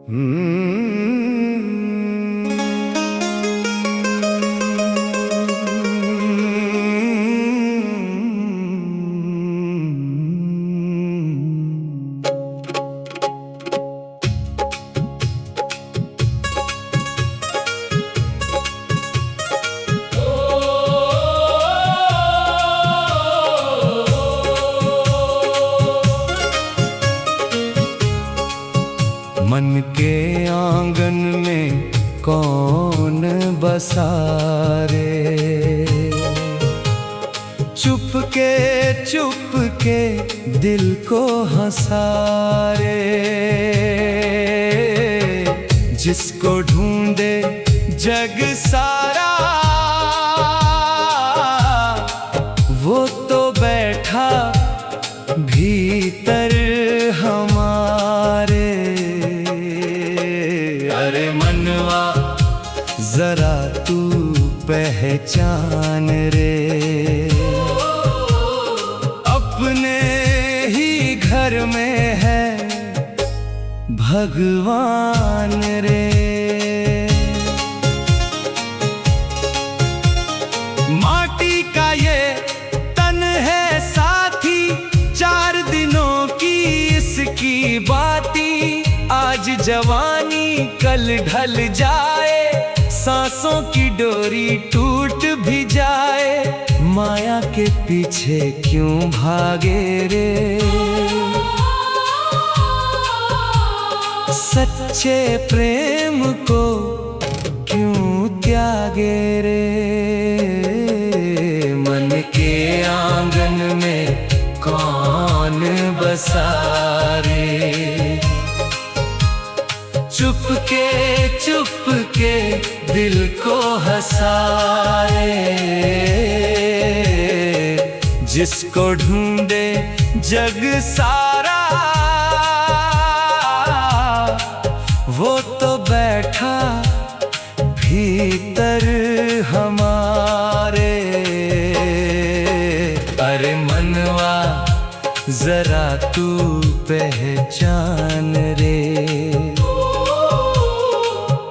मन के आंगन में कौन बसा रे, चुप के दिल को हंसा रे। जिसको ढूंढे जग सारा, वो तो बैठा भीतर हमारे। अरे मनवा जरा तू पहचान रे, अपने ही घर में है भगवान रे। माटी का ये तन है साथी, 4 दिनों की इसकी बाती। आज जवानी कल ढल जाए, सांसों की डोरी टूट भी जाए। माया के पीछे क्यों भागे रे, सच्चे प्रेम को क्यों त्यागे रे। मन के आंगन में कौन बसा रे, चुप के दिल को हंसाए। जिसको ढूंढे जग सारा, वो तो बैठा भीतर हमारे। अरे मनवा जरा तू पहचान रे,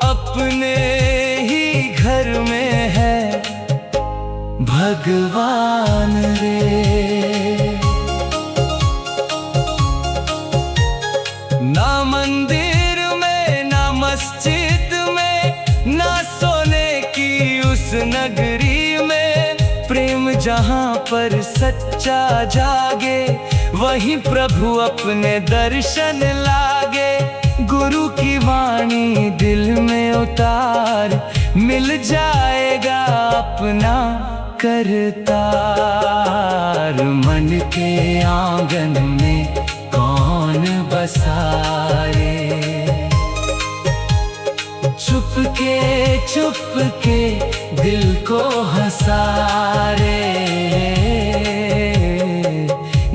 अपने ही घर में है भगवान रे। ना मंदिर में ना मस्जिद में, ना सोने की उस नगरी में, प्रेम जहाँ पर सच्चा जागे, वहीं प्रभु अपने दर्शन लागे। गुरु की वाणी दिल में उतार, मिल जाएगा अपना करतार। मन के आंगन में कौन बसा रे, चुप के दिल को हंसा रे।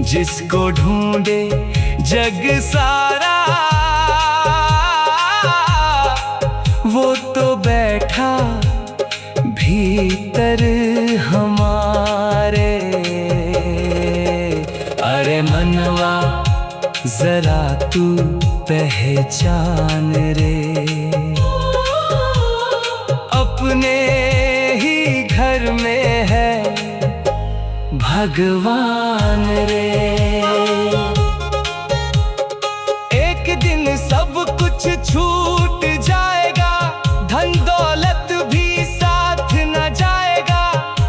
जिसको ढूंढे जग सारा, वो तो बैठा भीतर हमारे। अरे मनवा जरा तू पहचान रे, अपने ही घर में है भगवान रे। एक दिन सब कुछ छूट जाएगा, धन दौलत भी साथ न जाएगा।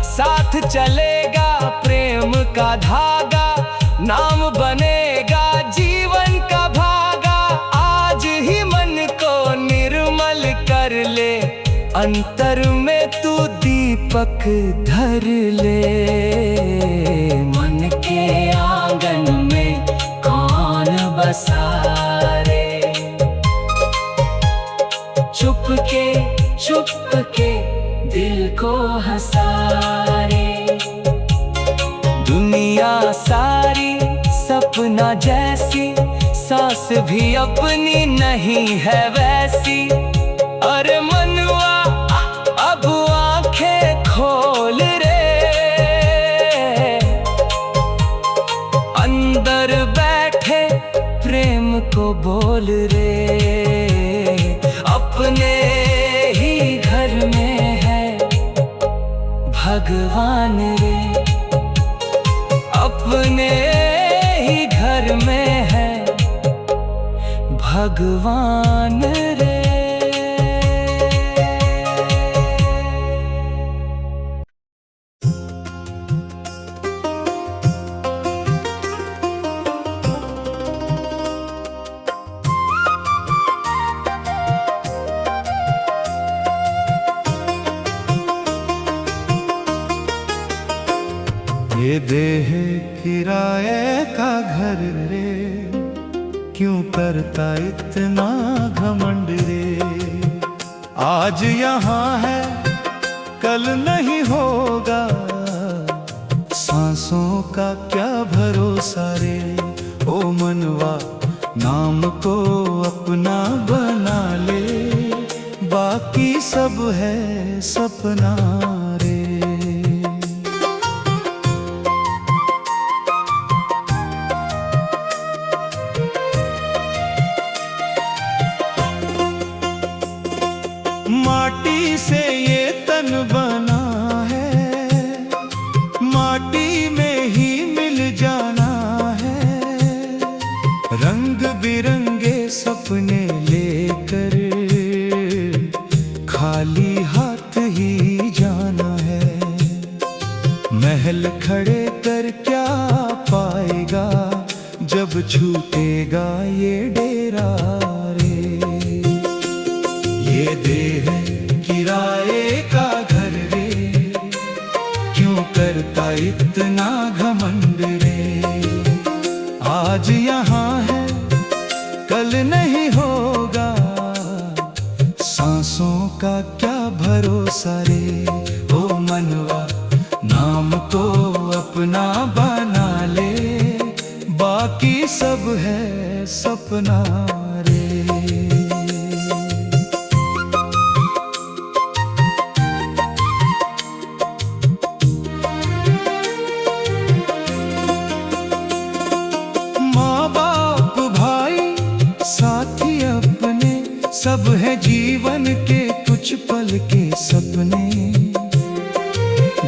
साथ चलेगा प्रेम का धागा, नाम बनेगा जीवन का भागा। आज ही मन को निर्मल कर ले, अंतर में तू दीपक धर ले। मन के आंगन में कौन बसा रे, चुप के दिल को हंसा रे। दुनिया सारी सपना जैसी, सांस भी अपनी नहीं है वैसी। अरे मनवा अब आंखें खोल रे, अंदर बैठे प्रेम को बोल रे। भगवान रे। ये देह किराए का घर रे, क्यों करता इतना घमंड रे। आज यहाँ है कल नहीं होगा, सांसों का क्या भरोसा रे। ओ मनवा नाम को अपना बना ले, बाकी सब है सपना रे। माटी से ये तन बना है, माटी में ही मिल जाना है। रंग बिरंगे सपने लेकर खाली हाथ ही जाना है। महल खड़े कर क्या पाएगा, जब छूटेगा ये डेरा रे। ये देह किराए का घर रे, क्यों करता इतना घमंड रे। आज यहाँ है कल नहीं होगा, सांसों का क्या भरोसा रे। ओ मनवा नाम को अपना बना ले, बाकी सब है सपना रे। सब है जीवन के कुछ पल के सपने,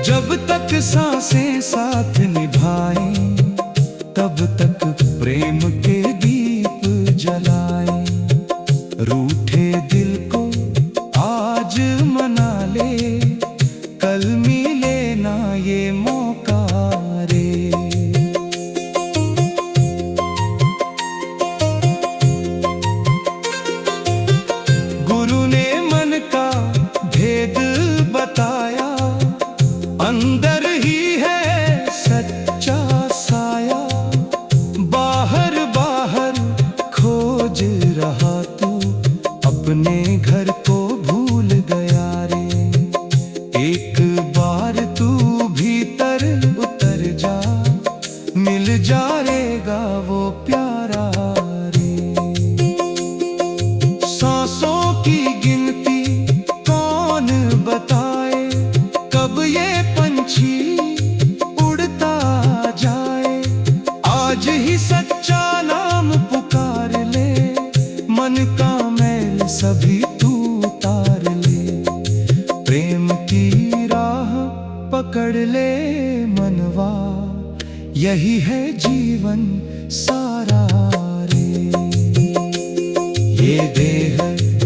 जब तक सांसें साथ निभाएं, तब तक प्रेम के दीप जलाएं। रूठे दिल को आज मना ले, कल मिले ना ये मौका रे। बताया अंदर ही है सच्चा साया, बाहर बाहर खोज रहा तू, अपने घर को भूल गया रे। एक बार तू भीतर उतर जा, मिल जाएगा वो प्यारा रे। सांसों की गिनती कौन बताए, कब ये पंछी उड़ता जाए। आज ही सच्चा नाम पुकार ले, मन का मैल सभी तू उतार ले। प्रेम की राह पकड़ ले मनवा, यही है जीवन सारा रे। ये देह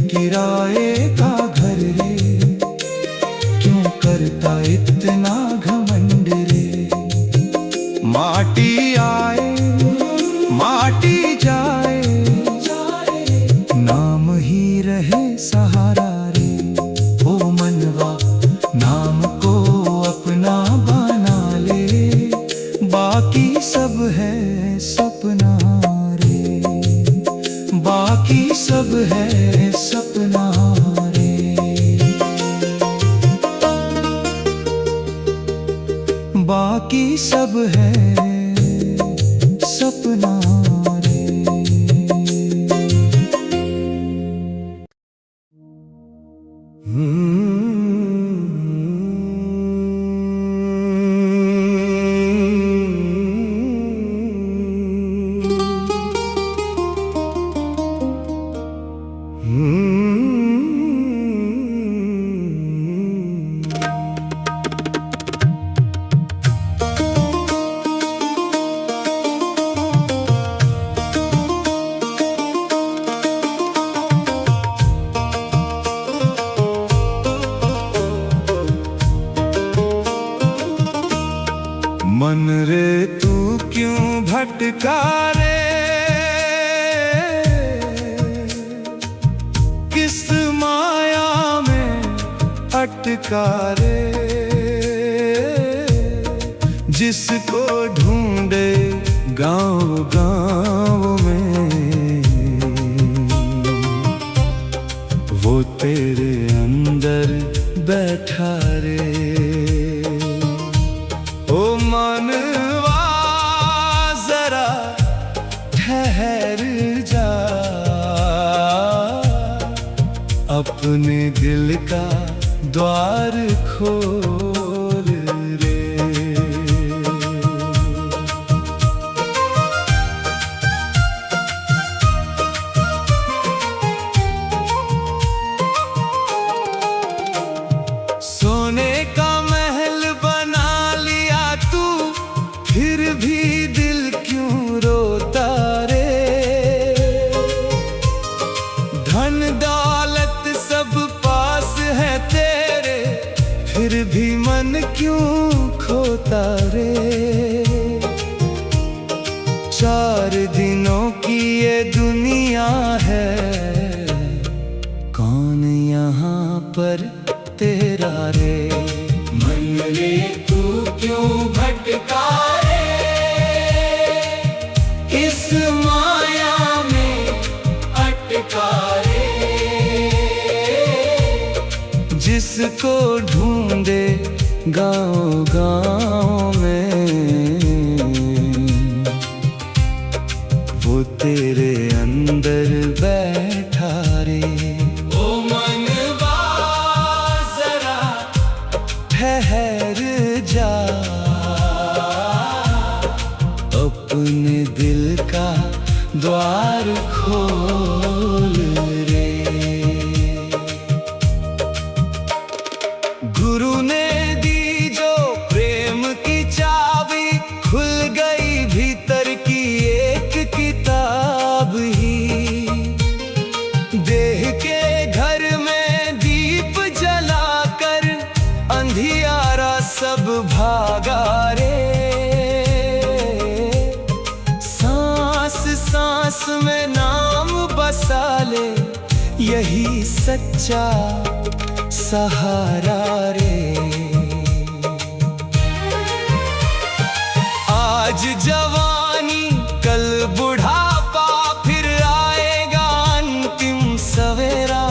किराए का घर रे, क्यों करता इतना घमंड रे। माटी आए माटी जाए, नाम ही रहे सहारा रे। ओ मनवा नाम को अपना बना ले, बाकी सब है सपना रे। बाकी सब है सपना रे। बाकी सब है सपना रे। भटका रे, किस माया में अटका रे, जिसको ढूंढे गांव गांव में, वो तेरे अंदर बैठा रे। ओ मनवा जरा ठहर जा, अपने दिल का द्वार खोल रे। सोने का महल बना लिया तू, फिर भी दिल क्यों रोता रे। धन दौलत सब पास है तेरे, फिर भी मन क्यों खोता रे। 4 दिनों की ये दुनिया है, कौन यहाँ पर तेरा रे। मन रे तू क्यों भटका रे, इस माया में अटका रे, जिसको ढूंढे गांव गांव में, वो तेरे अंदर बैठा रे। ओ मनवा जरा ठहर जा, अपने दिल का द्वार खोल रे। गुरु ने दी जो प्रेम की चाबी, खुल गई भीतर की एक किताब ही। देह के घर में दीप जलाकर अंधियारा सब भागा रे। सांस सांस में नाम बसा ले, यही सच्चा सहारा रे। आज जवानी कल बुढ़ापा, फिर आएगा अंतिम सवेरा।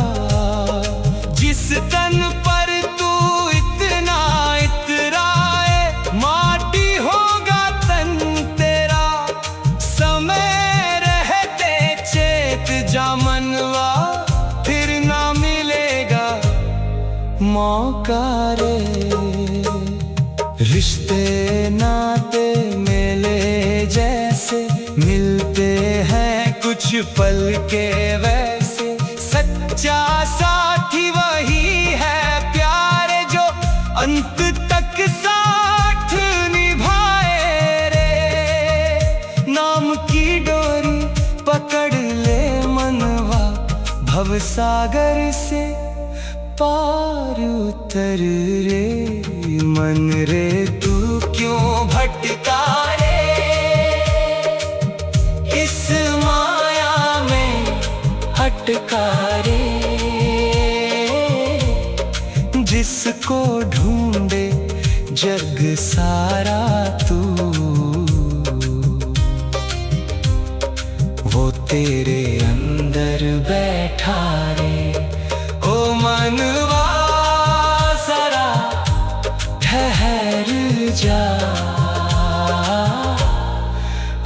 जिस तन पर तू इतना इतराए, माटी होगा तन तेरा। समय रहते चेत जा मनवा, फिर ना मिलेगा मौका रे। रिश्ते नाते मेले जैसे मिलते हैं कुछ पल के वैसे। सच्चा साथी वही है प्यारे, जो अंत तक साथ निभाए रे। नाम की डोरी पकड़ ले मनवा, भवसागर से पार उतर रे। मन रे तू क्यों भटका रे, इस माया में अटका रे, जिसको ढूंढे जग सारा तू, वो तेरे अंदर बैठा रे। ओ मनवा जरा ठहर जा,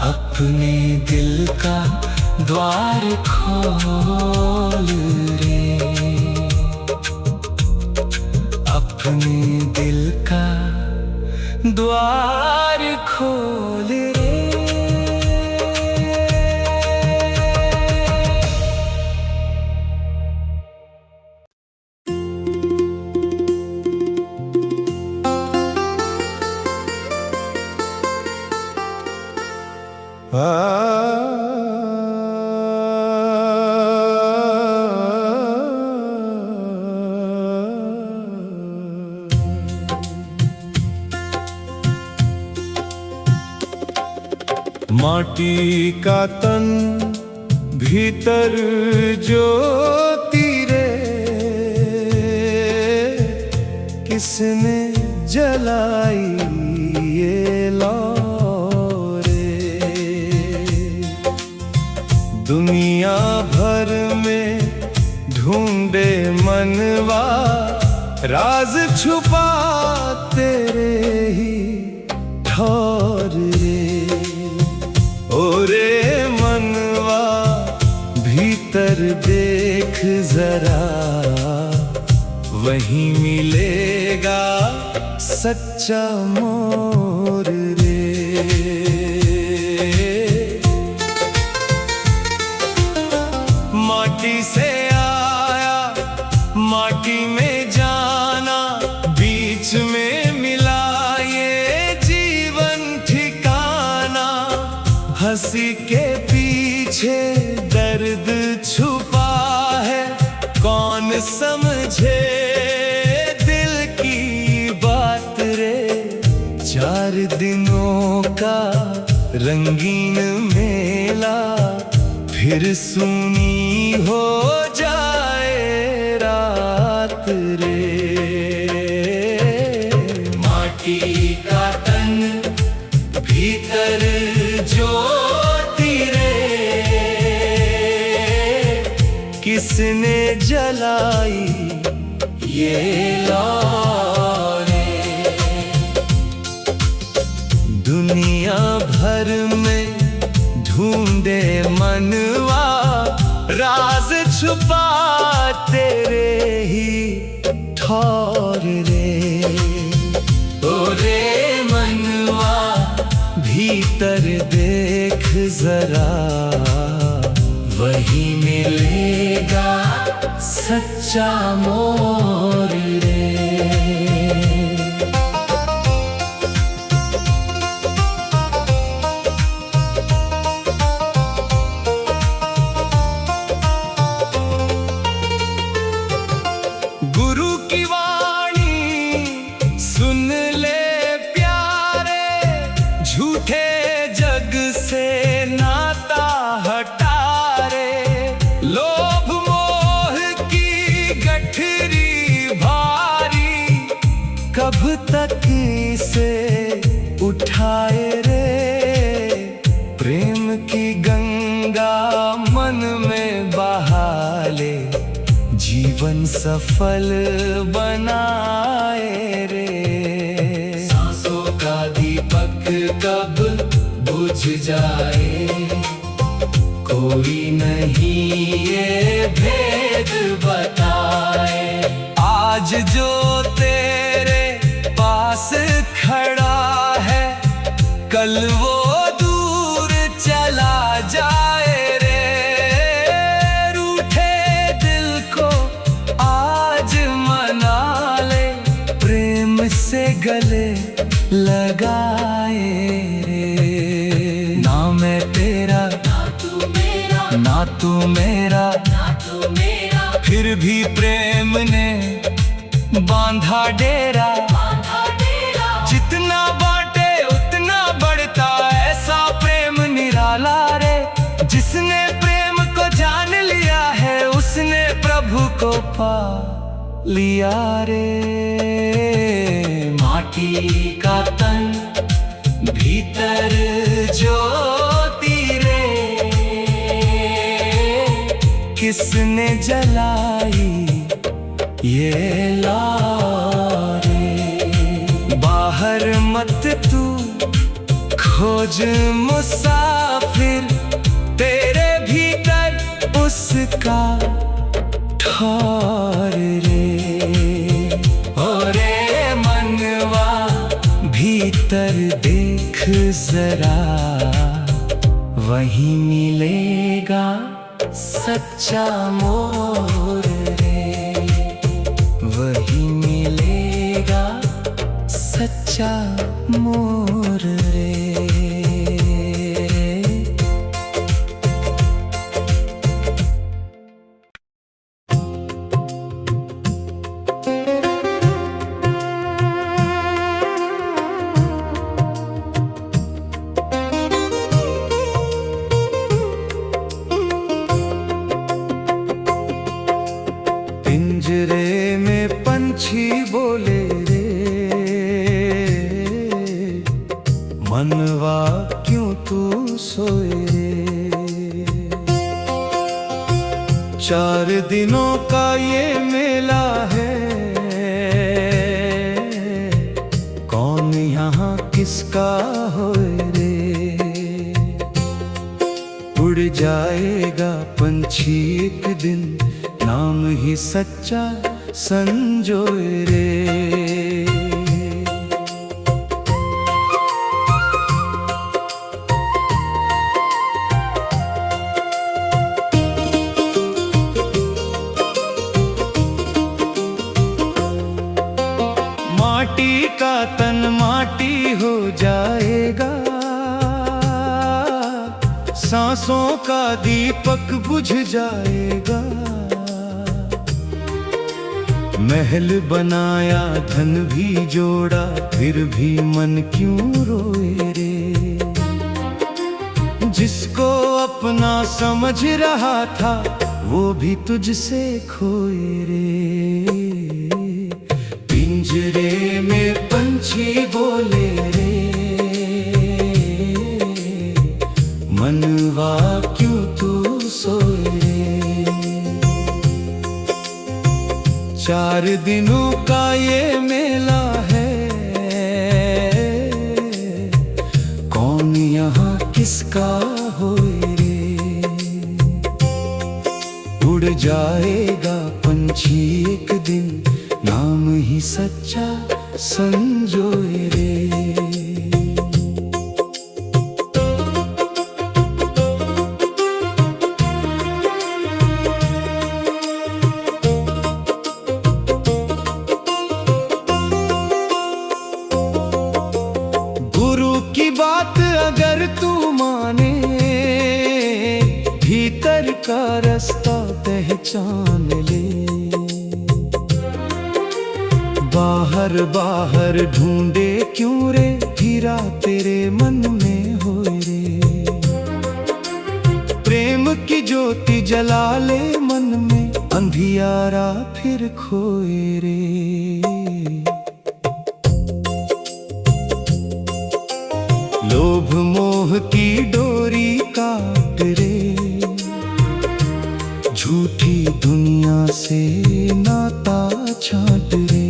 अपने दिल का द्वार खोल रे। अपने दिल का द्वार खोल रे। माटी का तन भीतर ज्योति रे, किसने जलाई ये लौ रे। दुनिया भर में ढूंढे मनवा, राज छुपा तेरे ही ठौर रे। ओरे मनवा भीतर देख जरा, वहीं मिलेगा सच्चा मोर रे। माटी से आया माटी में जाना, बीच में मिला ये जीवन ठिकाना। हंसी के पीछे दर्द छुपा है, कौन समझे दिल की बात रे। 4 दिनों का रंगीन मेला, फिर सुनी हो जाए रात रे। माटी का तन भीतर ज्योति रे, किसने जलाई ये लौ रे। दुनिया भर में ढूंढे मनवा, राज छुपा तेरे ही ठौर रे। ओरे मनवा भीतर देख जरा, वही मिलेगा सच्चा मोर रे। गुरु की वाणी सुन ले प्यारे, झूठे जग से नाता हटा रे। लोभ मोह की गठरी भारी, कब तक इसे उठाए रे। प्रेम की गंगा मन में बहा ले, जीवन सफल बनाए रे। सांसों का दीपक कब बुझ जाए, कोई नहीं ये भेद बताए। आज जो तेरे पास खड़ा है, कल वो दूर चला जाए रे। रूठे दिल को आज मना ले, प्रेम से गले लगाए रे। ना मैं तेरा ना तू मेरा, फिर भी प्रेम ने बांधा डेरा। जितना बांटे उतना बढ़ता, ऐसा प्रेम निराला रे। जिसने प्रेम को जान लिया है, उसने प्रभु को पा लिया रे। माटी का तन भीतर ज्योति रे, किसने जलाई ये लौ रे। बाहर मत तू खोज मुसाफिर, तेरे भीतर उसका ठौर रे। ओरे मनवा भीतर देख जरा, वहीं मिलेगा सच्चा मोर रे। वहीं मिलेगा सच्चा मोर रे। पिंजरे में पंछी बोले रे, मनवा क्यों तू सोए रे। 4 दिनों का ये मेला है, कौन यहाँ किसका होए रे। उड़ जाएगा पंछी एक दिन, नाम ही सच्चा संजोए रे। माटी का तन माटी हो जाएगा, सांसों का दीपक बुझ जाएगा। महल बनाया धन भी जोड़ा, फिर भी मन क्यों रोए रे। जिसको अपना समझ रहा था, वो भी तुझसे खोए रे। पिंजरे में पंछी बोले रे, मनवा क्यों तू सोए रे। 4 दिनों का ये मेला है, कौन यहाँ किसका होए रे। उड़ जाएगा पंछी एक दिन, नाम ही सच्चा संजोए रे। की बात अगर तू माने, भीतर का रास्ता पहचान ले। बाहर बाहर ढूंढे क्यों रे, हीरा तेरे मन में होए रे। प्रेम की ज्योति जला ले मन में, अंधियारा फिर खोए रे। लोभ मोह की डोरी काट रे, झूठी दुनिया से नाता छाट रे।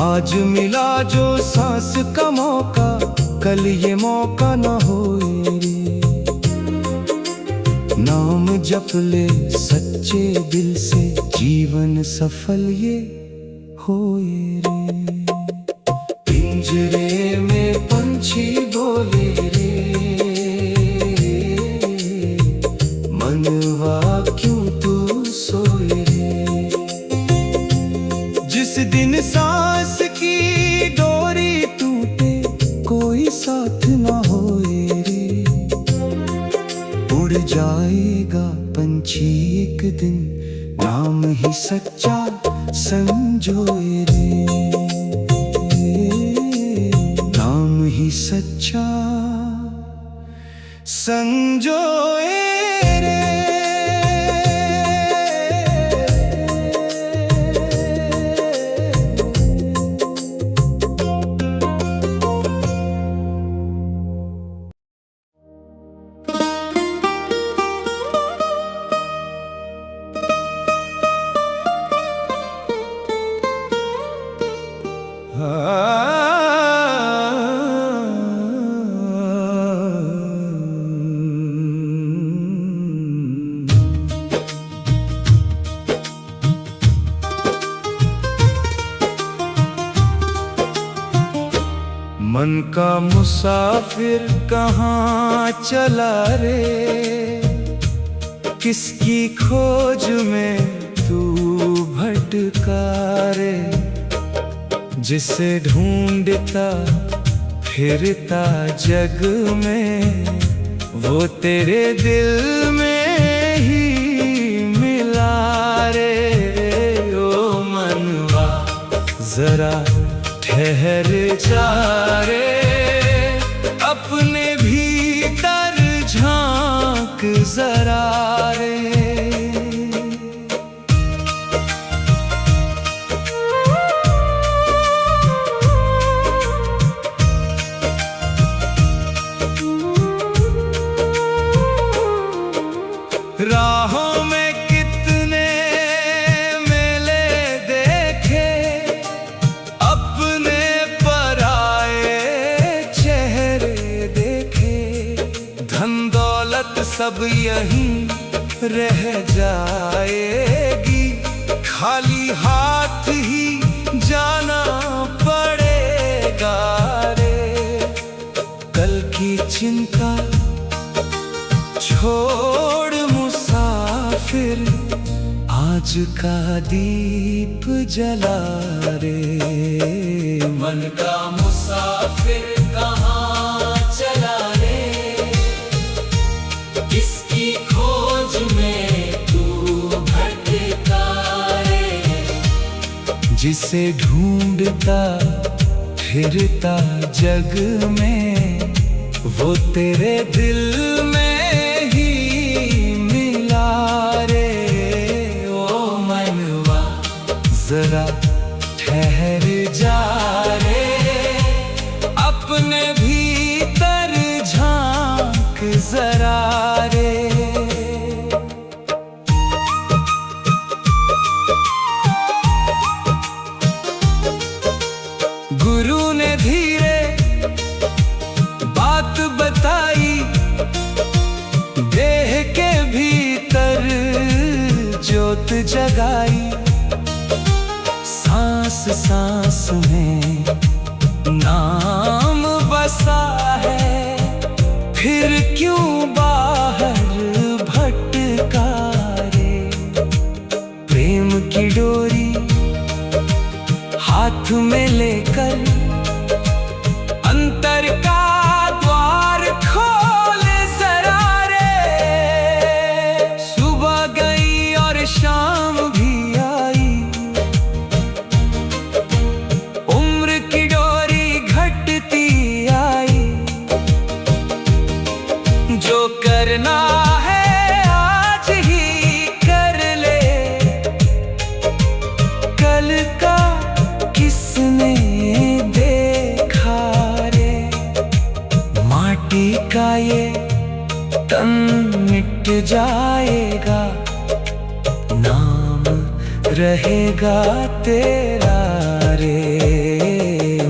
आज मिला जो सांस का मौका, कल ये मौका न होए रे। नाम जप ले सच्चे दिल से, जीवन सफल ये होए रे। पिंजरे में पंछी बोले रे, मनवा क्यों तू सोए रे। जिस दिन सांस की डोरी टूटे, कोई साथ ना होए रे। उड़ जाएगा पंछी एक दिन, नाम ही सच्चा संजोए रे। सच्चा संजोए रे। मन का मुसाफिर कहाँ चला रे, किसकी खोज में तू भटका रे। जिसे ढूंढता फिरता जग में, वो तेरे दिल में ही मिला रे। ओ मनवा जरा ठहर जा रे, अपने भीतर झांक जरा रे। सब यहीं रह जाएगी, खाली हाथ ही जाना पड़ेगा रे। कल की चिंता छोड़ मुसाफिर, आज का दीप जला रे। मन का मुसाफिर कहाँ चला रे, किसकी खोज में तू भटका रे। जिसे ढूंढता फिरता जग में, वो तेरे दिल में ही मिला रे। ओ मनवा जरा ठहर जा रे, अपने भीतर झांक जरा रे। गुरु ने धीरे बात बताई, देह के भीतर ज्योत जगाई। सांस सांस में नाम बसा है, फिर क्यों बाहर भटका रे। प्रेम की डोरी हाथ में लेकर, अंतर का द्वार खोल जरा रे। सुबह गई और शाम भी आई, उम्र की डोरी घटती आई। जो करना है आज ही कर ले, कल का किसने देखा रे। माटी का ये तन मिट जाएगा, नाम रहेगा तेरा रे।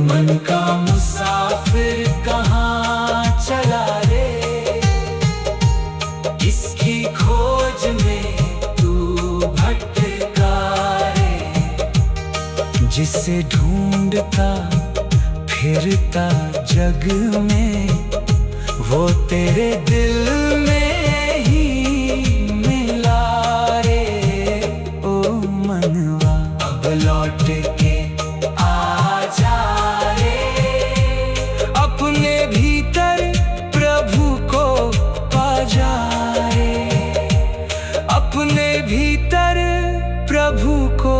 मन का मुसाफिर कहाँ चला रे, किसकी खोज में तू भटका रे। जिसे ढूंढता फिरता जग में, वो तेरे दिल में ही मिला रे। ओ मनवा अब लौट के आ जा रे, अपने भीतर प्रभु को पा जा रे। अपने भीतर प्रभु को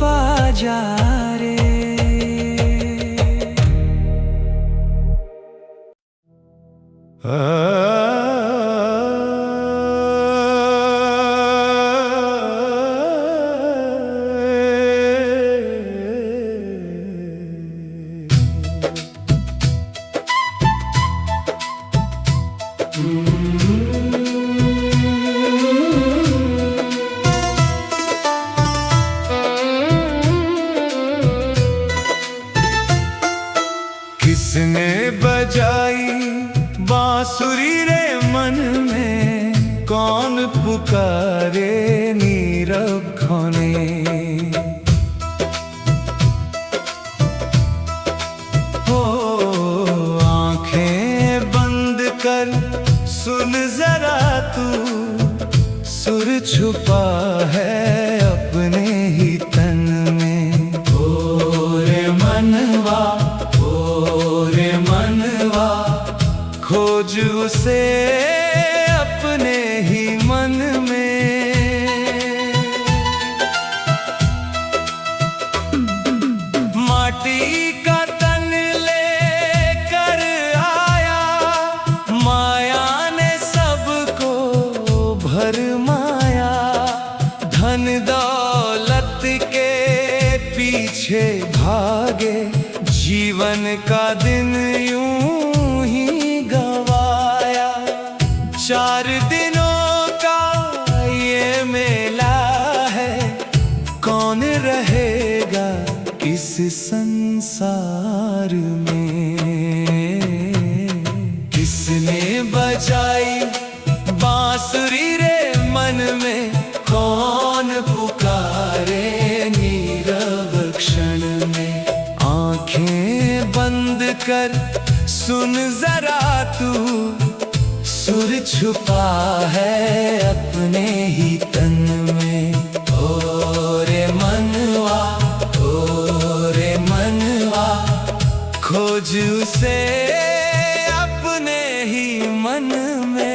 पा जा रे। किसने बजाई बांसुरी रे मन में, कौन पुकारे नीरव खोने। हो आंखें बंद कर सुन जरा तू, सुर छुपा है अपने ही तन में। ओ रे मनवा, ओ रे मनवा, खोज उसे अपने ही मन में। माटी का तन लेकर आया, माया ने सबको भरमाया। धन दौलत के पीछे भागे, जीवन का दिन यूं ही गवाया। 4 दिनों का ये मेला है, कौन रहेगा इस संसार में। किसने बजाई बांसुरी कर सुन जरा तू, सुर छुपा है अपने ही तन में। ओ रे मनवा, ओ रे मनवा, खोज उसे अपने ही मन में।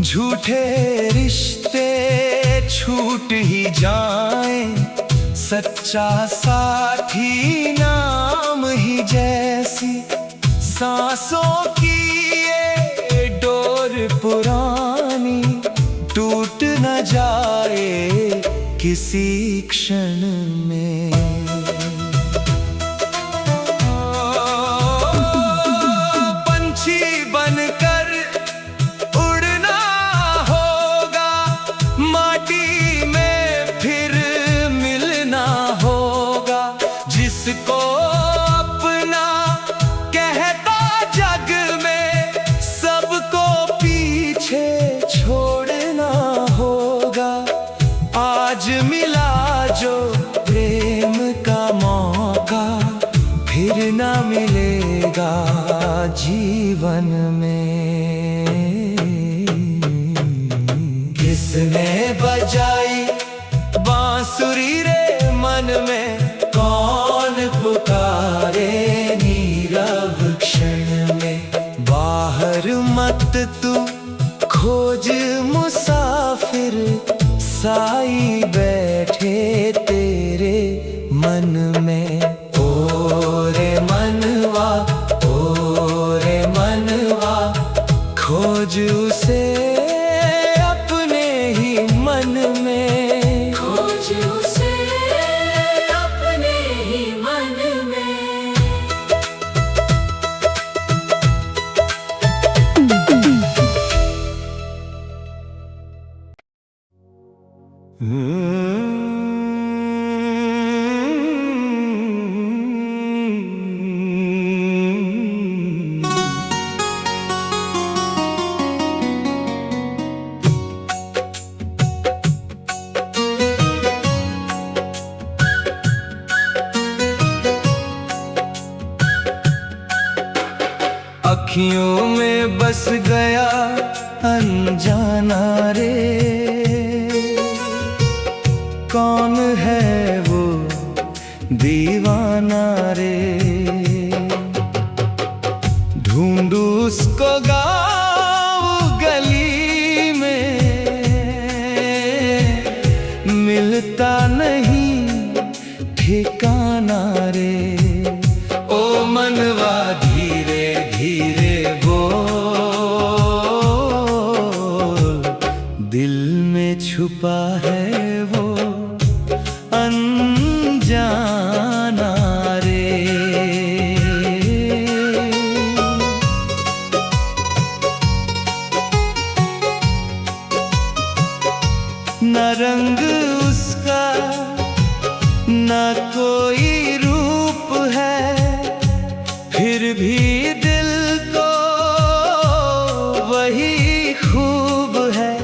झूठे रिश्ते छूट ही जाएं, सच्चा साथी नाम ही जैसी। सांसों की ये डोर पुरानी टूट न जाए किसी क्षण में। पंछी बनकर को अपना कहता जग में, सबको पीछे छोड़ना होगा। आज मिला जो प्रेम का मौका, फिर ना मिलेगा जीवन में। किसने बजाई बांसुरी रे मन में, कौन पुकारे नीरव क्षण में। बाहर मत तू खोज मुसाफिर, साई बैठे तेरे मन में। ओ रे मनवा, ओ रे मनवा, खोज उसे अपने ही मन में। खोज उसे अखियों में बस गया अनजाना रे, कौन है वो दीवाना रे। ढूंढू उसको गाँव गली में, मिलता नहीं ठिकाना रे। ओ मनवा धीरे धीरे बोल, दिल में छुपा है वो अनजाना रे। न रंग उसका न कोई रूप है, फिर भी दिल को वही खूब है।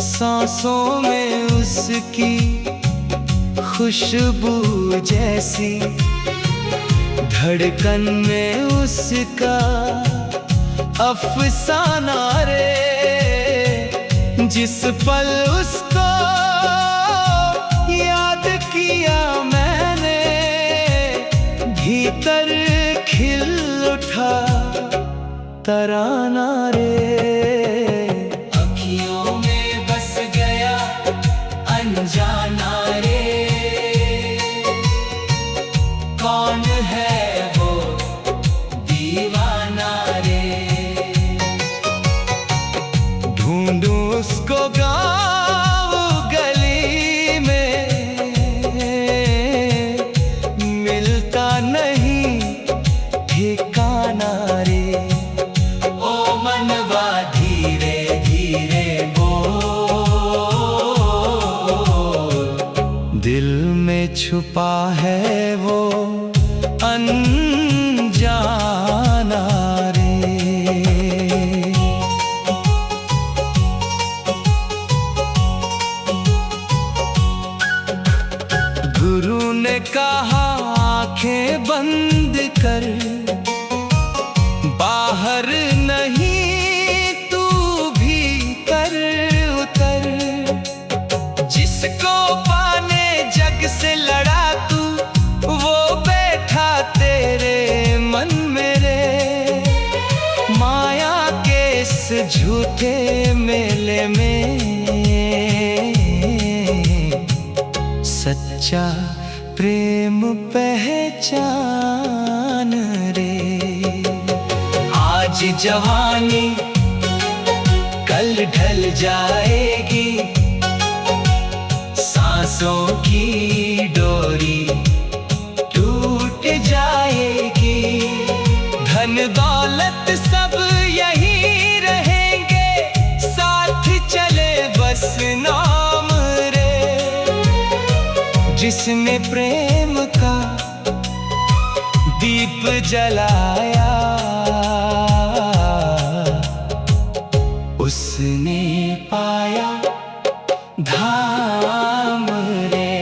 सांसों में उसकी खुशबू जैसी, धड़कन में उसका अफसाना रे। जिस पल उसको याद किया मैंने, भीतर खिल उठा तराना रे। अखियों में बस गया अनजाना रे, कौन है वो दीवाना रे। ढूंढूं उसको गाँव गली में, मिलता नहीं ठिकाना रे। ओ मनवा छिपा है वो अनजाना रे। गुरु ने कहा आंखें बंद कर, बाहर नहीं तू भीतर उतर। जिसको पाने जग से लड़ा तू, वो बैठा तेरे मन में रे। माया के इस झूठे मेले में सच्चा प्रेम पहचान रे। आज जवानी कल ढल जाएगी, सांसों की डोरी टूट जाएगी। धन दौलत सब यही रहेंगे, साथ चले बस नाम रे। जिसने प्रेम का दीप जलाया, उसने पाया धाम रे।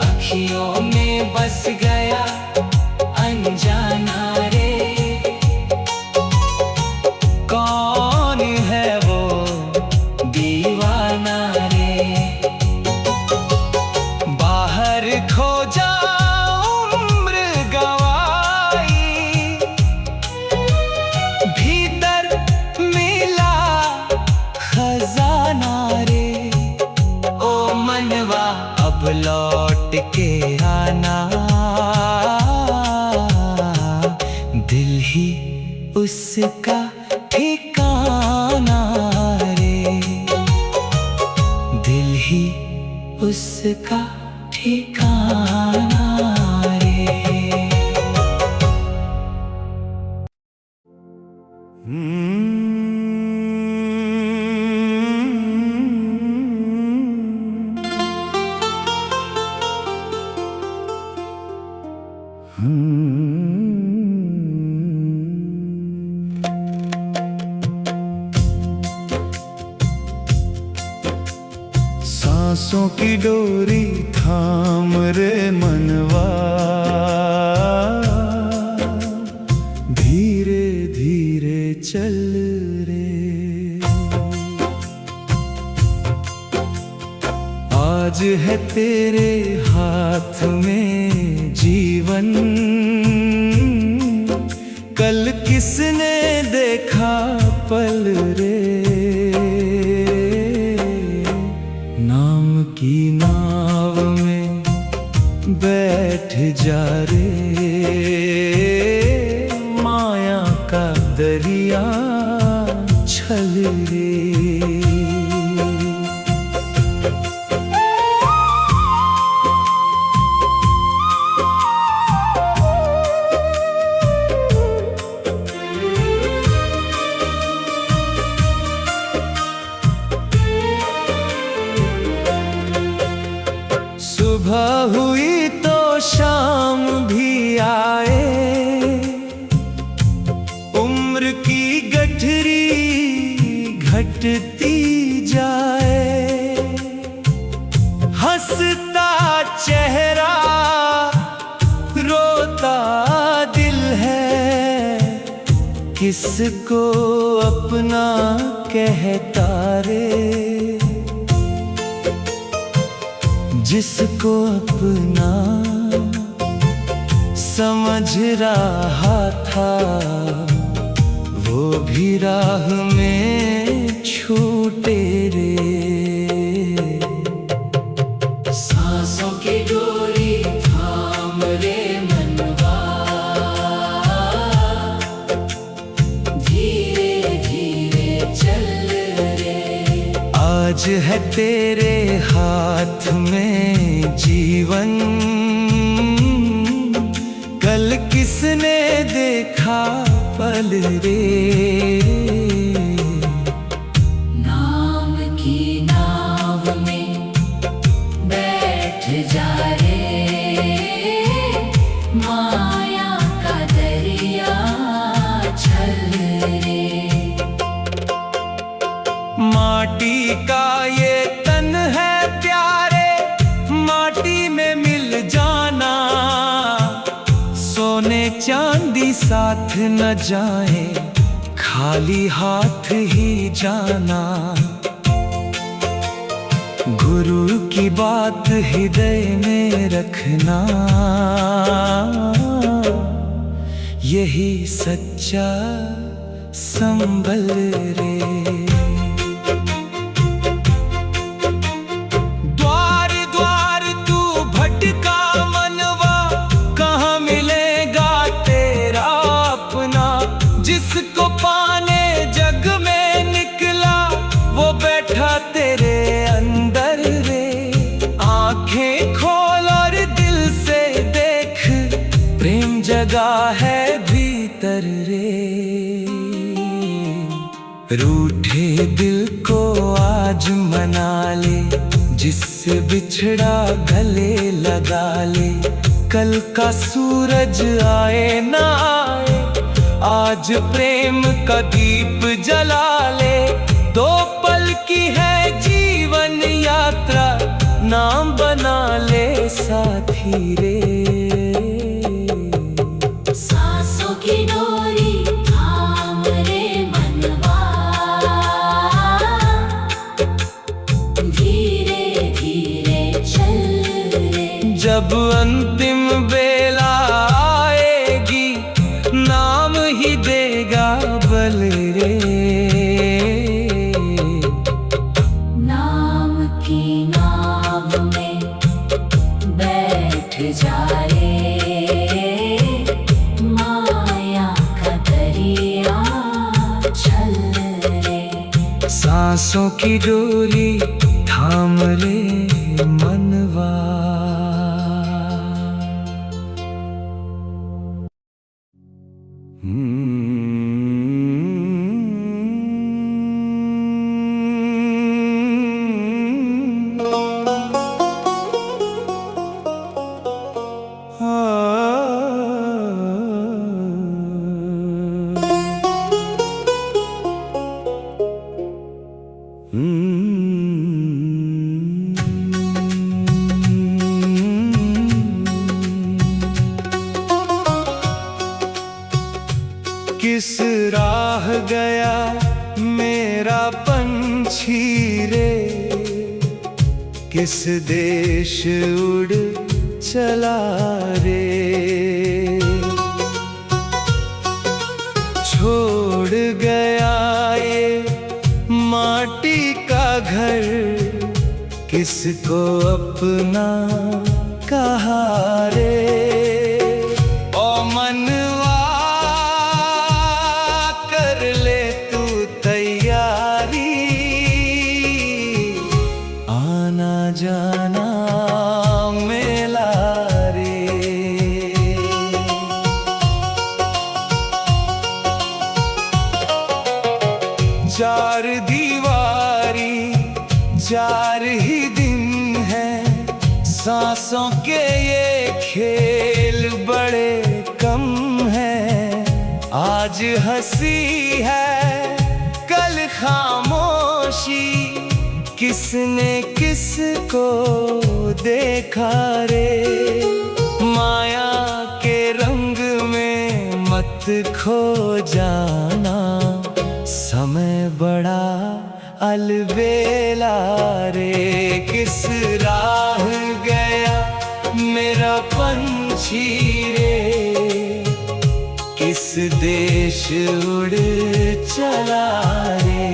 अखियों में बस गया अनजाना रे। कौन है वो दीवाना रे। बाहर खोजा उम्र गवाई, भीतर मिला खजाना रे। ओ मनवा अब लौट के आना, दिल ही उसका ठिकाना रे। दिल ही उसका ठिकाना रे। सांसों की डोरी थाम रे मनवा, धीरे धीरे चल रे। आज है तेरे हाथ में जीवन, कल किसने देखा पल रे। नाम की नाव में बैठ जा रे, माया का दरिया छल रे। सुबह हुई तो शाम भी आए, उम्र की गठरी घटती जाए। हंसता चेहरा रोता दिल है, किसको अपना कहता रे। जिसको अपना समझ रहा था, वो भी राह में छूटे रे। सांसों की डोरी थाम रे मनवा, धीरे धीरे चल रे। आज है तेरे हाथ में जीवन, कल किसने देखा पल रे। नाम की नाव में बैठ जा रे, साथ न जाए, खाली हाथ ही जाना। गुरु की बात हृदय में रखना, यही सच्चा संबल रे। द्वार द्वार तू भटका मनवा, कहाँ मिलेगा तेरा अपना। जिसको पाने जग में निकला, वो बैठा तेरे अंदर रे। आंखें खोल और दिल से देख, प्रेम जगा है भीतर रे। रूठे दिल को आज मना ले, जिससे बिछड़ा गले लगा ले। कल का सूरज आए ना आए, आज प्रेम का दीप जला ले। दो पल की है जीवन यात्रा, नाम बना ले साथी रे। सांसों की डोरी थाम रे मनवा, धीरे धीरे चल रे। जब अंतिम बेला आएगी, नाम ही देगा बल रे। नाम की नाव में बैठ जा रे, माया का दरिया चल रे। सांसों की डोरी थाम रे मनवा। किस राह गया मेरा पंछी रे, किस देश उड़ चला रे। छोड़ गया ये माटी का घर, किसको अपना कहा रे। ओ मनवा कर ले तू तैयारी, आना जाना मेला रे। चार दीवारी चार ही दिन है, सांसों के ये खेल बड़े कम हैं। आज हंसी है कल खामोशी, किसने किसको देखा रे। माया के रंग में मत खो जाना, समय बड़ा अलबेला रे। किस राह गया मेरा पंछी रे, किस देश उड़ चला रे।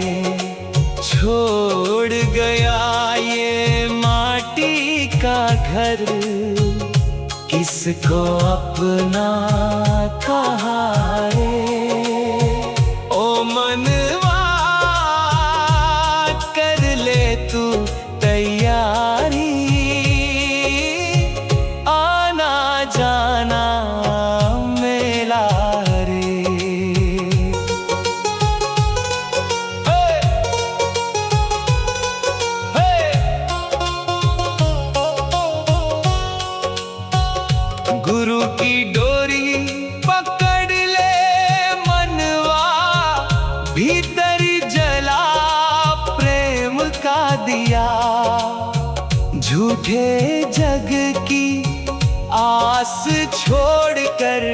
छोड़ गया ये माटी का घर, किसको अपना कहा रे। ओ मनवा कर ले तू तैयारी, आना जाना मेला रे। हे! हे! गुरु की डोरी पकड़ ले मनवा, भीतर जला प्रेम का दिया। झूठे जग की आस छोड़कर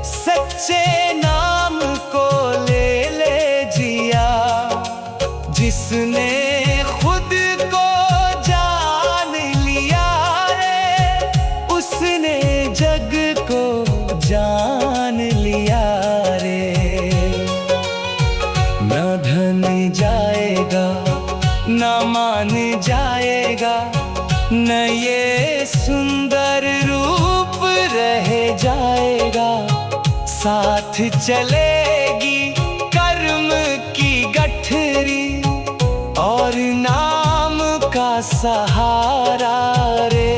सच सच्चे नाम को ले ले जिया, जिसने खुद को जान लिया रे, उसने जग को जान लिया रे। न धन जाएगा न मान जाएगा, न ये सुंदर रूप रह जाएगा। साथ चलेगी कर्म की गठरी और नाम का सहारा रे।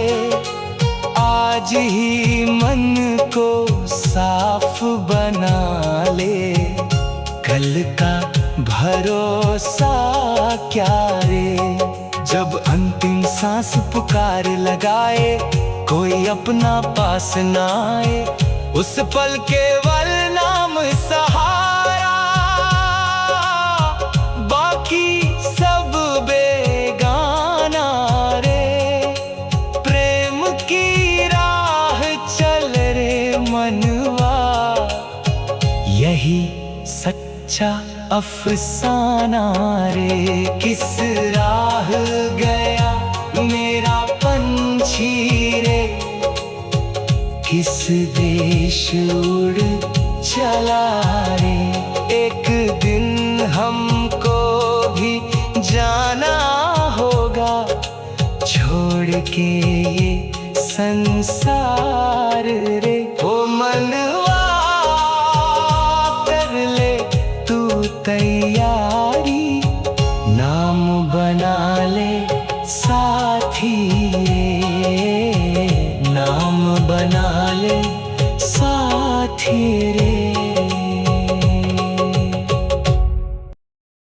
आज ही मन को साफ बना ले, कल का भरोसा क्या रे। जब अंतिम सांस पुकार लगाए, कोई अपना पास ना आए, उस पल केवल नाम सहारा, बाकी सब बेगाना रे। प्रेम की राह चल रे मनवा, यही सच्चा अफसाना रे। किस राह गया मेरा पंछी रे, किस देश उड़ चला रे। एक दिन हमको भी जाना होगा, छोड़ के ये संसार रे।